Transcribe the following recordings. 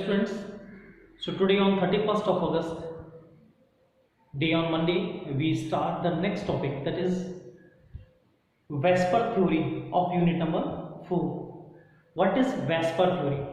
students, so today on 31st of August, day on Monday, we start the next topic, that is Vesper theory of unit number 4. What is Vesper theory?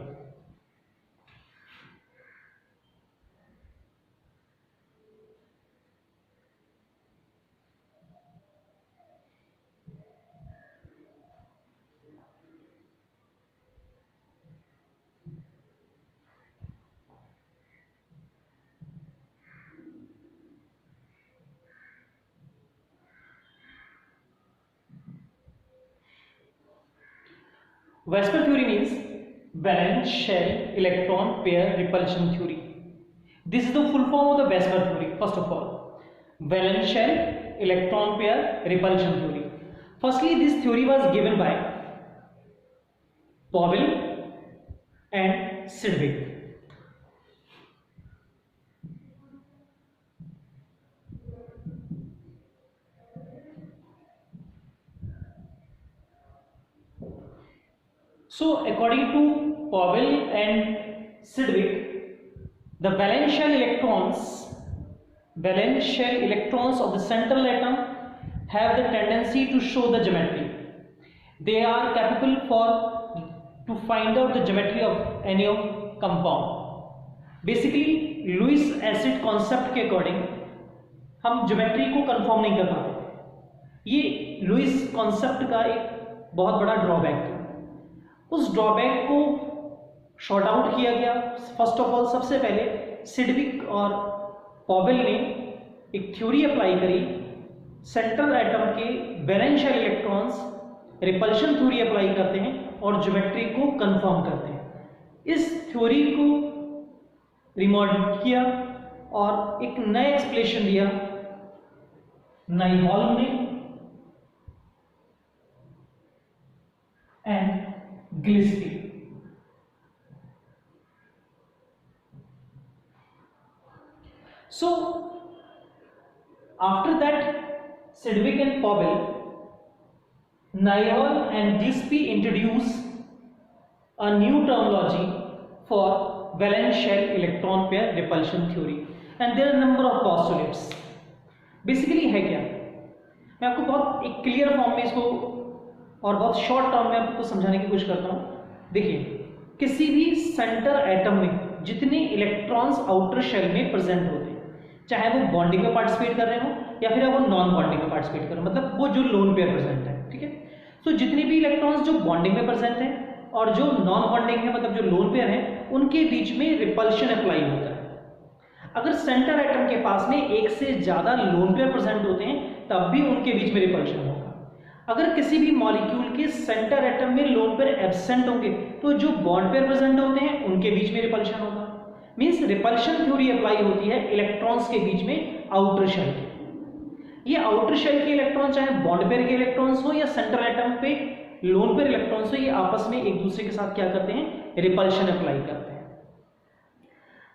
Vesper theory means valence shell electron pair repulsion theory. This is the full form of the Vesper theory. First of all, valence shell electron pair repulsion theory. Firstly, this theory was given by Powell and Sidgwick. So according to Powell and Sidgwick, the valence shell electrons of the central atom have the tendency to show the geometry. They are capable to find out the geometry of any of compound. Basically, Lewis acid concept के according हम geometry को confirm नहीं कर पाते। ये Lewis concept का एक बहुत बड़ा ड्रॉबैक है। उस ड्रॉबैक को शॉर्ट आउट किया गया। फर्स्ट ऑफ ऑल, सबसे पहले सिडविक और पॉवेल ने एक थ्योरी अप्लाई करी, सेंट्रल एटम के valence shell electrons repulsion theory apply करते हैं और ज्योमेट्री को कंफर्म करते हैं। इस थ्योरी को रिमॉडल किया और एक नया एक्सप्लेनेशन दिया नाइहॉल्म ने and Gillespie. So after that, Sidgwick and Powell, Naiol and Gillespie introduce a new terminology for valence shell electron pair repulsion theory, and there are a number of postulates. Basically है क्या, मैं आपको बहुत एक clear form में इसको और बहुत शॉर्ट टर्म में आपको समझाने की कोशिश करता हूं। देखिए, किसी भी सेंटर एटम में जितने इलेक्ट्रॉन्स आउटर शेल में प्रेजेंट होते हैं, चाहे वो बॉन्डिंग में पार्टिसिपेट कर रहे हो या फिर वो नॉन बॉन्डिंग में पार्टिसिपेट कर रहे हो, मतलब वो जो लोन पेयर प्रेजेंट है, ठीक है। तो जितने भी इलेक्ट्रॉन्स जो बॉन्डिंग में प्रेजेंट हैं और जो नॉन बॉन्डिंग है, मतलब जो लोन पेयर है, उनके बीच में रिपल्शन अप्लाई होता है। अगर सेंटर एटम के पास में एक से ज्यादा लोन पेयर प्रेजेंट होते हैं, तब भी उनके बीच में रिपल्शन होगा। अगर किसी भी मॉलिक्यूल के सेंटर एटम में लोन पेयर एब्सेंट होंगे, तो जो बॉन्ड पेयर प्रेजेंट होते हैं उनके बीच में रिपल्शन होगा। मींस रिपल्शन थ्योरी अप्लाई होती है इलेक्ट्रॉन्स के बीच में आउटर शेल की। ये आउटर शेल के इलेक्ट्रॉन चाहे बॉन्ड पेयर के इलेक्ट्रॉन्स हो या सेंटर एटम पे लोन पेयर इलेक्ट्रॉन्स हो, ये आपस में एक दूसरे के साथ क्या करते हैं, रिपल्शन अप्लाई करते हैं।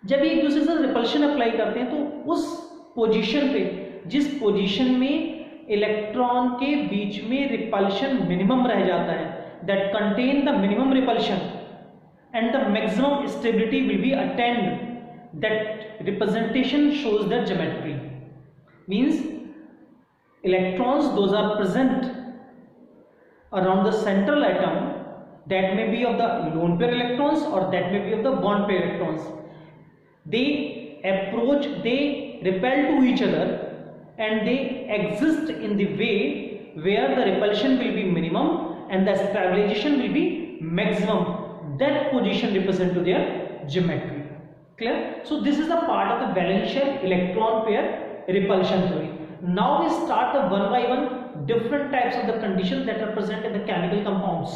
जब एक दूसरे से रिपल्शन अप्लाई करते हैं तो उस पोजीशन पे, जिस पोजीशन में इलेक्ट्रॉन के बीच में रिपल्शन मिनिमम रह जाता है, that contain the minimum repulsion and the maximum stability will be attained, that representation shows the geometry. Means electrons those are present around the central atom, that may be of the lone pair electrons or that may be of the bond pair electrons, they approach, they repel to each other and they exist in the way where the repulsion will be minimum and the stabilization will be maximum. That position represent to their geometry. Clear? So this is a part of the valence shell electron pair repulsion theory. Now we start the one by one different types of the conditions that are present in the chemical compounds.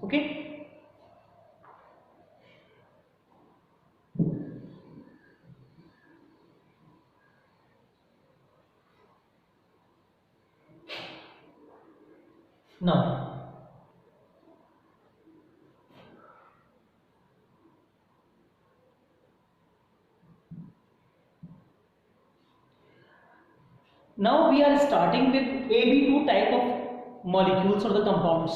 Okay? Now we are starting with AB2 type of molecules or the compounds.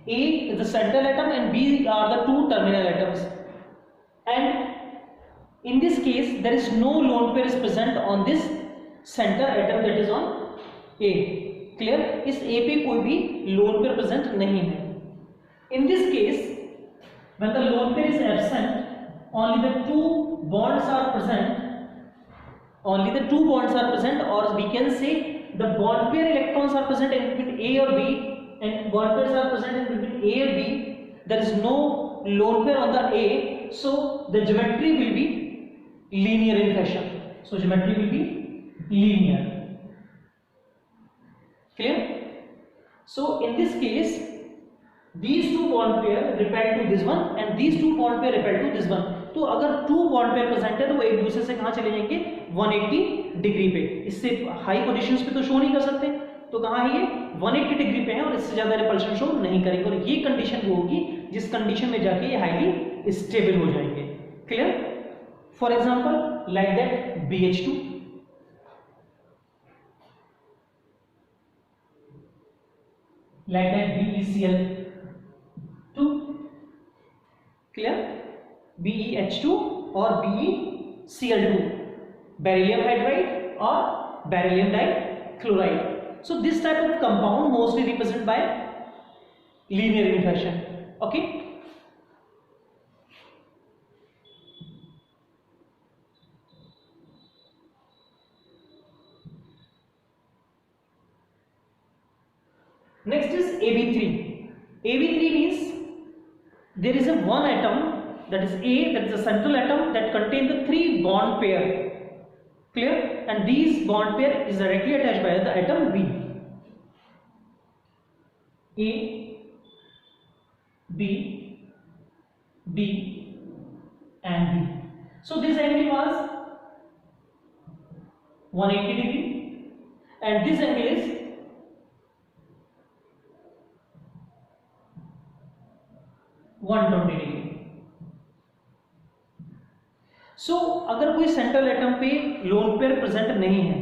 A is the central atom and B are the two terminal atoms. And In this case there is no lone pair is present on this center atom, that is on A. Clear? इस A पे कोई भी lone pair present नहीं है. In this case, when the lone pair is absent, only the two bonds are present. Only the two bonds are present, or we can say the bond pair electrons are present in between A or B, and bond pairs are present in between A and B. There is no lone pair on the A, so the geometry will be linear in fashion. So geometry will be linear. Clear? So in this case, these two bond pair repel to this one and these two bond pair repel to this one. तो अगर to bond pair present है तो वो एक दूसरे से कहां चले जाएंगे, 180 डिग्री पे. इससे हाई पोजीशंस पे तो शो नहीं कर सकते, तो कहां है ये 180 डिग्री पे है और इससे ज्यादा रिपल्शन शो नहीं करेंगे. और ये कंडीशन वो होगी जिस कंडीशन में जाके ये हाईली स्टेबल हो जाएंगे. Clear? For example like that BH2, like that BeCl2. Clear? BeH2 or BeCl2, beryllium hydride or beryllium dichloride. So this type of compound mostly represented by linear in fashion. Okay. Next is AB3. AB3 means there is a one atom, that is A, that is a central atom that contains the three bond pair. Clear? And these bond pair is directly attached by the atom B. A, B, B and B. So this angle was 180 degree and this angle is 120 degree. So अगर कोई central atom पे lone pair present नहीं है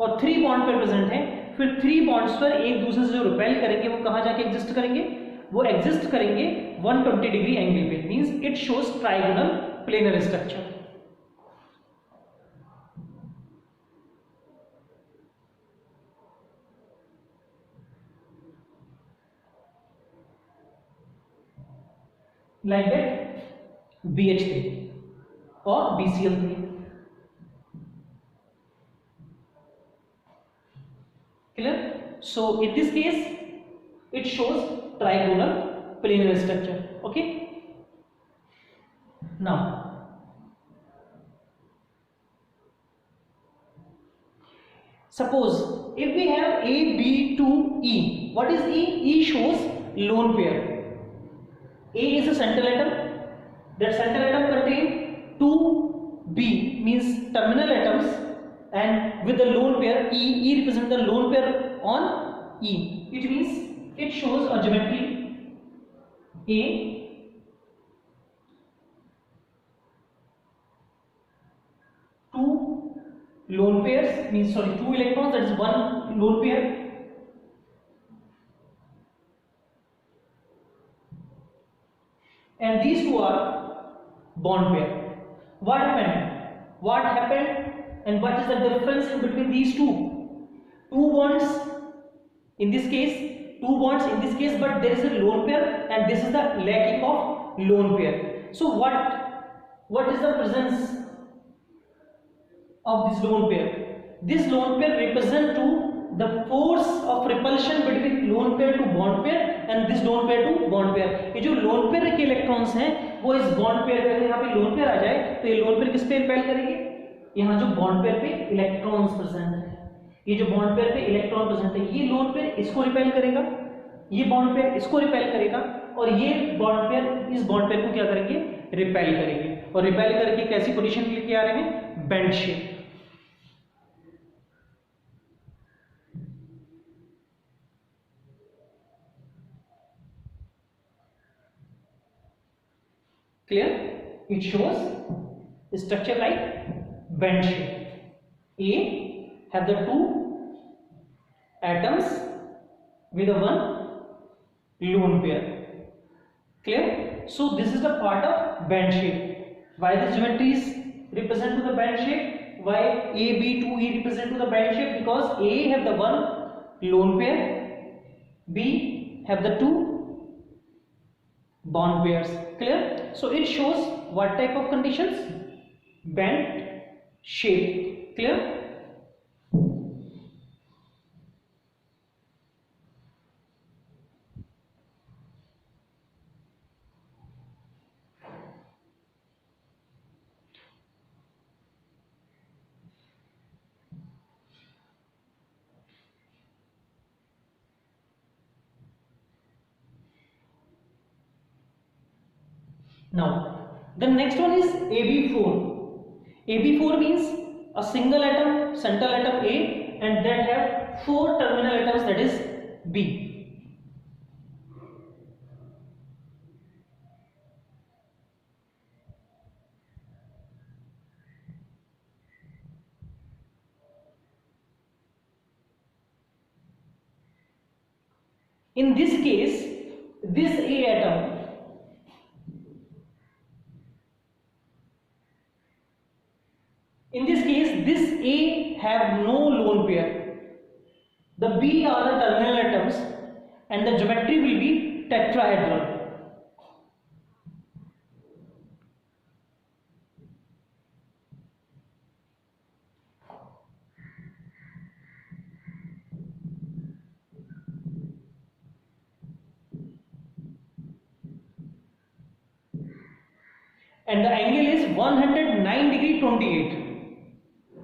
और three bond pair present है, फिर three bonds पर एक दूसरे से जो रिपेल करेंगे वो कहां जाके एग्जिस्ट करेंगे, वो एग्जिस्ट करेंगे 120 डिग्री एंगल पे. Means it shows trigonal planar structure. like that BH3 or BCl3. Clear? So in this case it shows trigonal planar structure. Okay. Now suppose if we have A, B to E. What is E? E shows lone pair. A is a central atom. That central atom contains two B means terminal atoms, and with the lone pair E, E represents the lone pair on E. It means it shows a geometry A, two lone pairs means two electrons, that is one lone pair. And these two are bond pair. What happened? What happened and what is the difference in between these two? Two bonds in this case, two bonds in this case, but there is a lone pair and this is the lacking of lone pair. So what is the presence of this lone pair? This lone pair represents to the force of repulsion between lone pair to bond pair and this lone pair to bond pair. ये जो lone pair के electrons हैं वो इस bond pair पे, यहाँ पे lone pair आ जाए तो ये lone pair किस पे रिपेल करेंगे, यहाँ जो bond pair पे इलेक्ट्रॉन्स प्रेजेंट है, ये जो bond pair पे इलेक्ट्रॉन प्रेजेंट है, ये lone pair इसको रिपेल करेगा, ये bond pair इसको रिपेल करेगा और ये bond pair इस bond pair को क्या करेंगे, रिपेल करेंगे. और रिपेल करके कैसी पोजीशन लेके आ रहे हैं, bend shape. Clear? It shows structure like bend shape. A have the two atoms with a one lone pair. Clear? So this is the part of bend shape. Why this geometry is represent to the band shape. Why A, B, 2E represent to the band shape? Because A have the one lone pair, B have the two bond pairs. Clear? So it shows what type of conditions? Band shape. Clear? Now, the next one is AB4. AB4 means a single atom, central atom A, and that have four terminal atoms, that is B. In this case, this A atom this A have no lone pair. The B are the terminal atoms and the geometry will be tetrahedral. And the angle is 109 degree 28.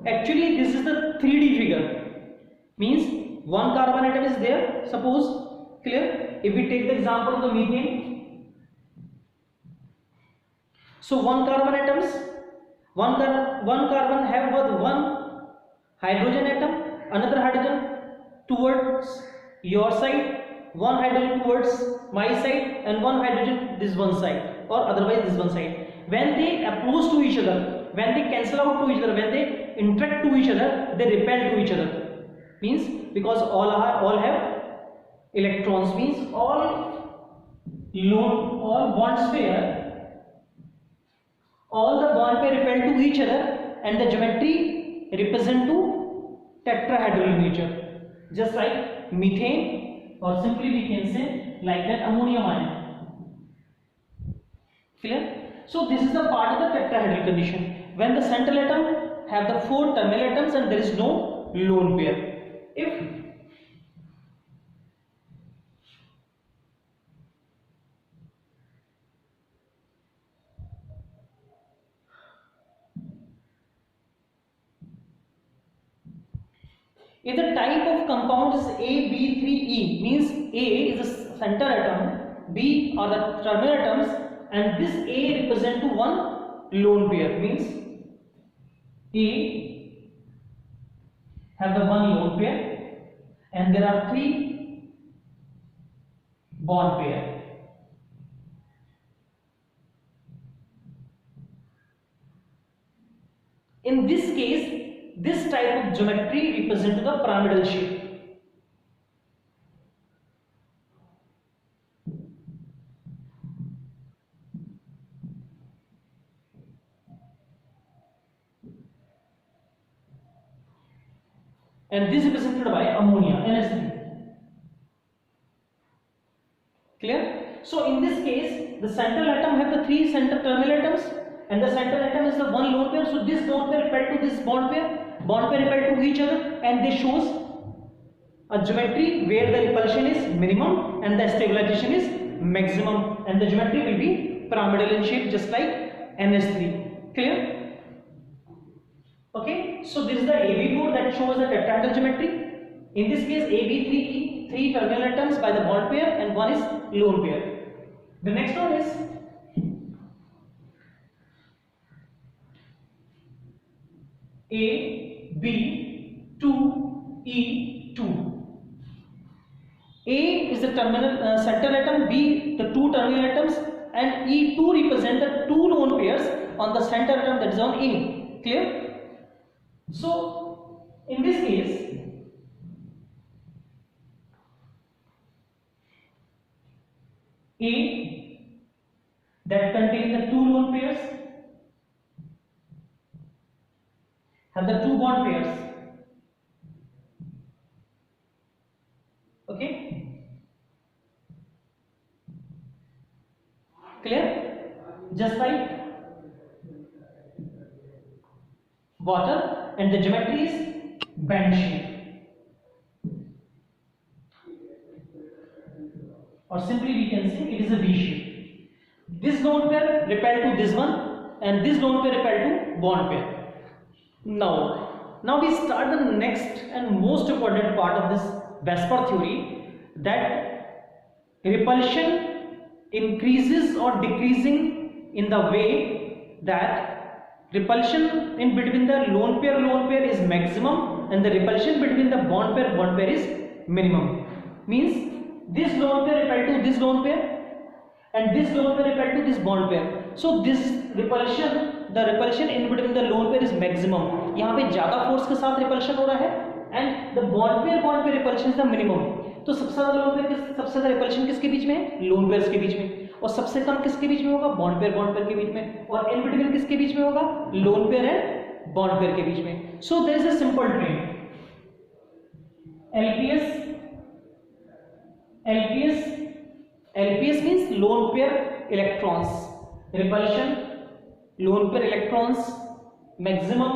Actually, this is the 3D figure. Means one carbon atom is there. Suppose, clear? If we take the example of the methane. So one carbon carbon have one hydrogen atom, another hydrogen towards your side, one hydrogen towards my side, and one hydrogen this one side, or otherwise this one side. When they approach to each other, when they cancel out to each other, when they interact to each other, they repel to each other. Means because all have electrons, means all bonds pair, all the bond pair repel to each other, and the geometry represent to tetrahedral nature, just like methane, or simply we can say like that ammonium ion. Clear? So this is the part of the tetrahedral condition, when the central atom have the four terminal atoms and there is no lone pair. If the type of compound is AB3E, means A is the center atom, B are the terminal atoms, and this A represent to one lone pair, means A have the one lone pair and there are three bond pair. In this case, this type of geometry represent the pyramidal shape. And this is represented by ammonia, NH3. Clear? So in this case, the central atom have the three center terminal atoms, and the central atom is the one lone pair. So this lone pair repel to this bond pair repel to each other, and this shows a geometry where the repulsion is minimum and the stabilization is maximum, and the geometry will be pyramidal in shape, just like NH3. Clear? Okay, so this is the AB4 that shows the tetrahedral geometry. In this case, AB3E, three terminal atoms by the bond pair and one is lone pair. The next one is AB2E2. A is the terminal central atom, B the two terminal atoms, and E2 represent the two lone pairs on the center atom, that is on A. Clear? So in this case, A that contains the two lone pairs have the two bond pairs. Okay, clear? Just like water, and the geometry is band shape, or simply we can say it is a V shape. This lone pair repel to this one, and this lone pair repel to bond pair. Now we start the next and most important part of this VSEPR theory, that repulsion increases or decreasing in the way that repulsion in between the lone pair is maximum, and the repulsion between the bond pair is minimum. Means this lone pair repel to this lone pair, and this lone pair repel to this bond pair. So this repulsion, the repulsion in between the lone pair is maximum. यहाँ पे ज्यादा force के साथ repulsion हो रहा है, and the bond pair repulsion is the minimum. तो सबसे ज्यादा लोन पेयर, सबसे ज्यादा रिपल्शन किसके बीच में है? लोन पेयर्स के बीच में. और सबसे कम किसके बीच में होगा? बॉन्ड पेयर के बीच में. और इन बिटवीन किसके बीच में होगा? Lone pair and bond pair के बीच में. So there is a simple trend. LPS means lone pair electrons. Repulsion, lone pair electrons, maximum.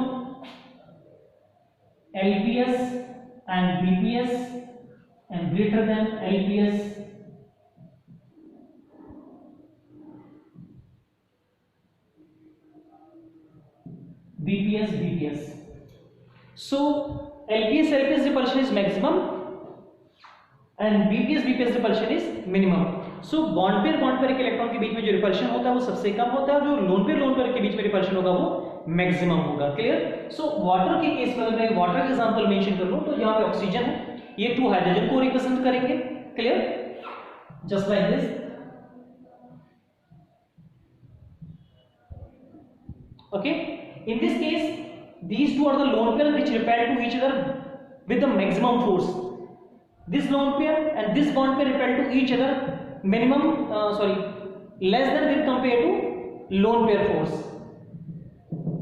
LPS and BPS, and greater than LPS. BPS. So LPS repulsion is maximum, and BPS repulsion is minimum. So bond pair के electron के बीच में जो repulsion होता है वो सबसे कम होता है, और जो लोन पेयर के बीच में रिपल्शन होगा वो मैक्सिमम होगा. क्लियर? सो वाटर के केस में अगर मैं वाटर का एग्जांपल मेंशन कर लूं, तो यहाँ पे ऑक्सीजन है, ये टू हाइड्रोजन को रिप्रेजेंट करेंगे. Clear? Just like this. Okay, in this case these two are the lone pair which repel to each other with the maximum force. This lone pair and this bond pair repel to each other less than with compared to lone pair force,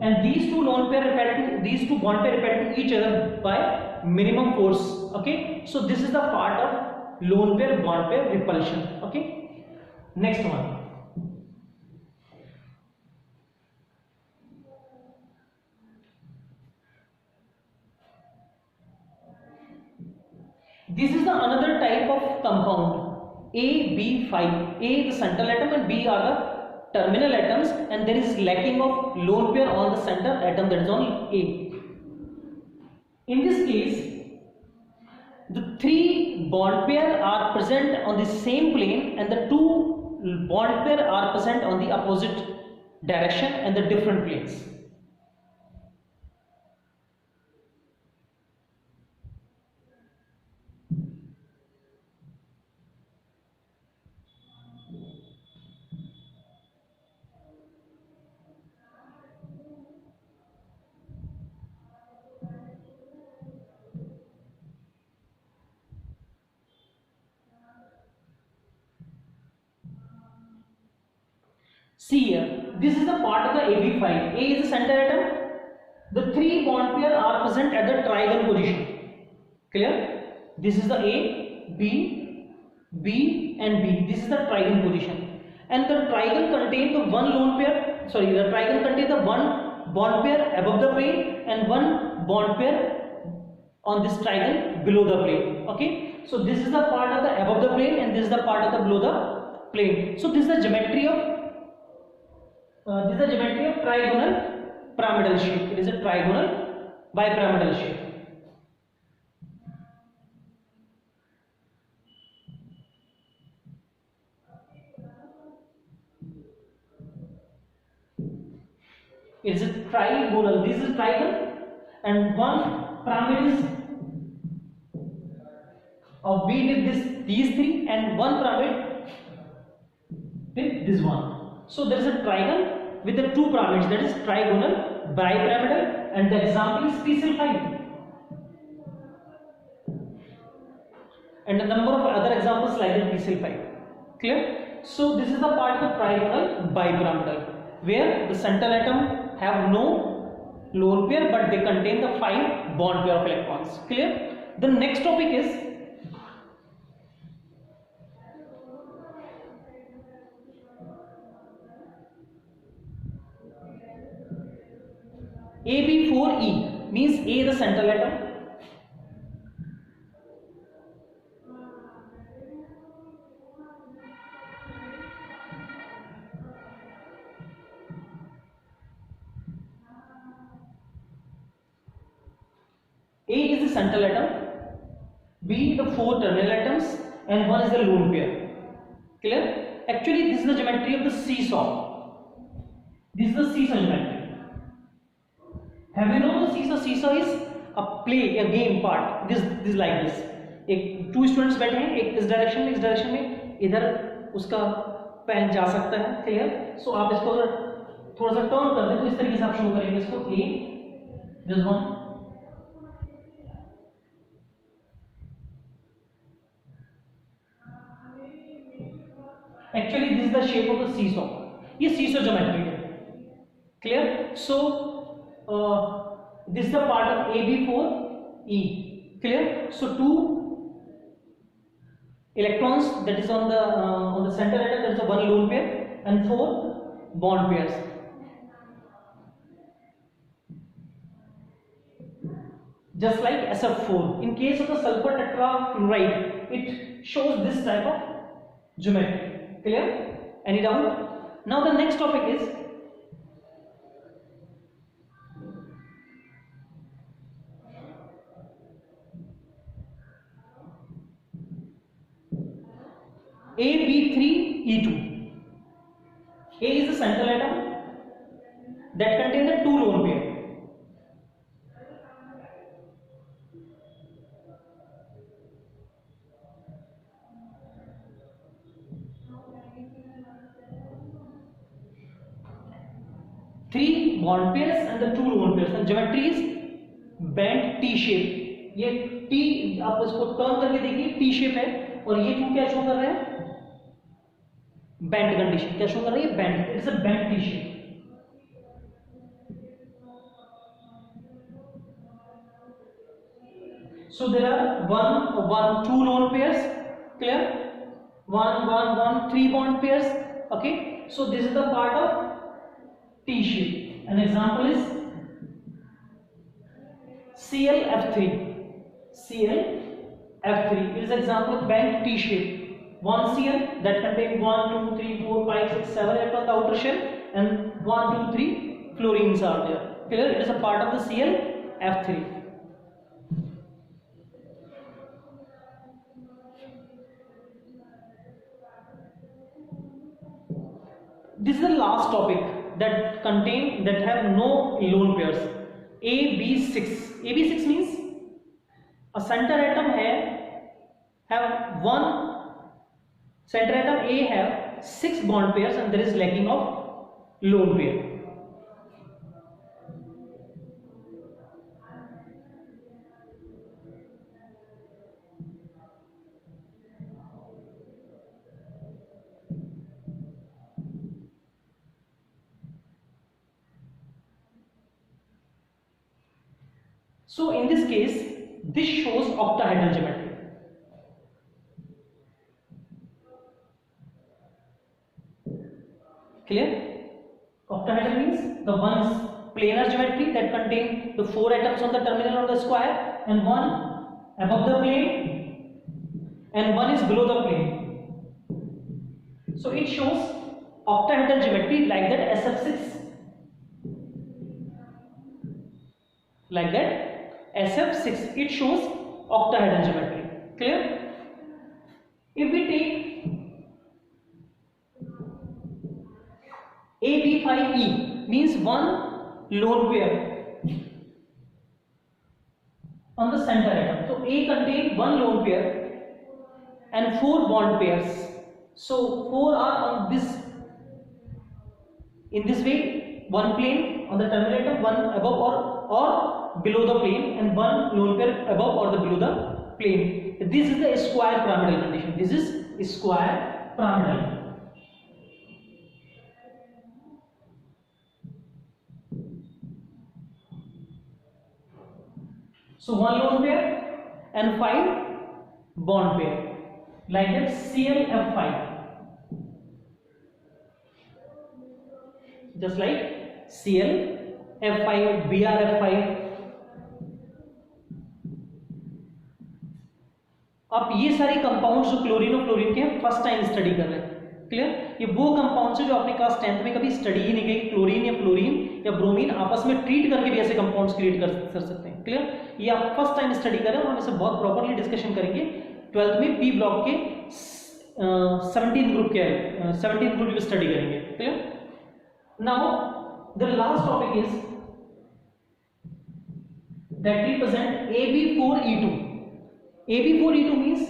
and these two lone pair repel to these two bond pair repel to each other by minimum force. Okay, so this is the part of lone pair bond pair repulsion. Okay, next one. This is the another type of compound, AB5. A is the central atom and B are the terminal atoms, and there is lacking of lone pair on the center atom, that is on A. In this case, the three bond pair are present on the same plane, and the two bond pair are present on the opposite direction and the different planes. See here, this is the part of the AB5. A is the center atom. The three bond pair are present at the trigon position. Clear? This is the A, B, B and B. This is the trigon position. And the trigon contains the one lone pair. Sorry, the trigon contains the one bond pair above the plane and one bond pair on this trigon below the plane. Okay? So this is the part of the above the plane, and this is the part of the below the plane. So this is the geometry of trigonal pyramidal shape. It is a trigonal bipyramidal shape. It is a trigonal. This is trigon, and one pyramid is of B with these three, and one pyramid with this one. So there is a trigon with the two pyramids, that is trigonal bipyramidal, and the example is PCl5, and a number of other examples like that PCl5. Clear? So this is the part of trigonal bipyramidal, where the central atom have no lone pair, but they contain the 5 bond pair of electrons. Clear? The next topic is AB4E, means A the central atom, A is the central atom, B the 4 terminal atoms, and 1 is the lone pair. Clear? Actually, this is the geometry of the seesaw. This is the seesaw geometry. Have you known the seesaw? Seesaw is a play, a game part. This like this. एक 2 students बैठे हैं, एक इस direction में, इस direction में, इधर उसका पेन जा सकता है. क्लियर? सो आप इसको अगर थोड़ा सा टर्न कर दें तो इस तरीके से आप शो करेंगे इसको. A this one, actually this is the shape of the seesaw. ये seesaw geometry है. Clear? So this is the part of AB4E. Clear? So 2 electrons, that is on the center atom, there is a 1 lone pair and 4 bond pairs. Just like SF4. In case of the sulfur tetrafluoride, it shows this type of geometry. Clear? Any doubt? Now the next topic is AB3E2. A is the central atom that contains the 2 lone pair. Three bond pairs and the 2 lone pairs, and geometry is bent T shape. ये T आप इसको turn करके देखिए, T shape है, और ये 2 क्या show कर रहे हैं? Bent condition. क्या शो कर रही है? Bent. It's a bent T shape. So there are 2 lone pairs. Clear? 3 bond pairs. Okay. So this is the part of T shape. An example is ClF3. ClF3 is an example of bent T shape. 1 Cl that contains 1, 2, 3, 4, 5, 6, 7 electrons on the outer shell, and 1, 2, 3 fluorines are there. Clear? It is a part of the ClF3. This is the last topic that have no lone pairs. AB6. AB6 means a center atom have one center atom A have 6 bond pairs, and there is lacking of lone pair. So in this case, this shows octahedral geometry. Clear? Octahedral means the one is planar geometry that contain the 4 atoms on the terminal of the square, and 1 above the plane and 1 is below the plane. So it shows octahedral geometry like that, SF6. Like that, SF6, it shows octahedral geometry. Clear? If we take AB5E, means 1 lone pair on the center atom. So A contains 1 lone pair and 4 bond pairs. So 4 are on this, in this way, 1 plane on the terminal atom, 1 above or below the plane, and 1 lone pair above or below the plane. This is the square pyramidal condition. This is square pyramidal. So one lone pair and 5 bond pair, like that ClF5, just like ClF5, BrF5. आप ये सारे compounds जो chlorine और fluorine के हैं first time study कर रहे हैं, क्लियर? ये वो कंपाउंड्स है जो आपने क्लास 10th में कभी स्टडी ही नहीं की। क्लोरीन या फ्लोरीन या ब्रोमीन आपस में ट्रीट करके भी ऐसे कंपाउंड्स क्रिएट कर सकते हैं, क्लियर? ये आप फर्स्ट टाइम स्टडी कर रहे हैं और हम इसे बहुत प्रॉपर्ली डिस्कशन करेंगे 12th में पी ब्लॉक के 17th ग्रुप के 17th ग्रुप की स्टडी करेंगे, clear? Now the last topic is that represent AB4E2. AB4E2 means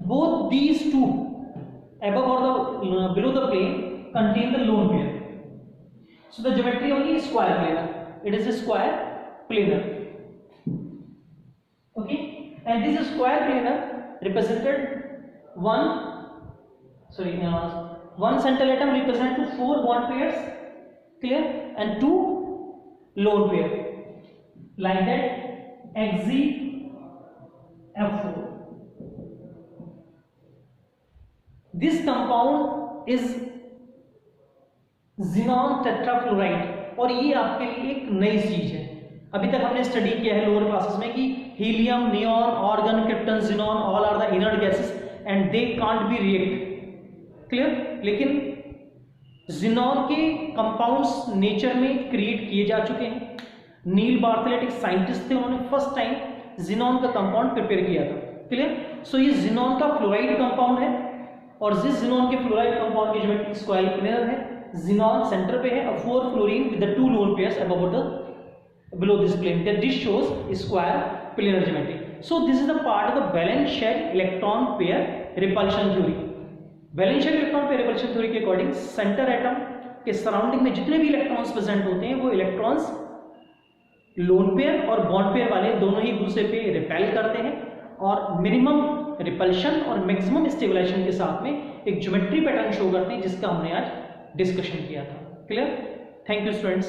both these two above or below the plane contain the lone pair. So the geometry only is square planar. It is a square planar. Okay, and this square planar represented one central atom represent to 4 bond pairs, clear, and 2 lone pair, like that Hg(F4). This compound is xenon tetrafluoride और ये आपके लिए एक नई चीज है। अभी तक हमने स्टडी किया है लोअर क्लासेस में कि helium, neon, argon, krypton, xenon all are the inert gases and they can't be react, clear? लेकिन xenon के कंपाउंड्स नेचर में क्रिएट किए जा चुके हैं। नील बार्थलेट एक साइंटिस्ट थे, उन्होंने फर्स्ट टाइम xenon का कंपाउंड प्रिपेयर किया था, क्लियर? सो ये xenon का फ्लोराइड कंपाउंड है और जिस xenon के फ्लोराइड कंपाउंड की ज्योमेट्री स्क्वायर प्लेनर है, xenon सेंटर पे है और 4 fluorine with the 2 lone pairs above the below this plane, that this shows square planar geometry. So this is the part of the valence shell electron pair repulsion theory. Valence shell electron pair repulsion theory के according centre atom के surrounding में जितने भी electrons present होते हैं वो electrons lone pair और bond pair वाले दोनों ही दूसरे पे रिपेल करते हैं और मिनिमम रिपल्शन और मैक्सिमम स्टेबलाइजेशन के साथ में एक ज्योमेट्री पैटर्न शो करते हैं जिसका हमने आज डिस्कशन किया था, क्लियर? Thank you students.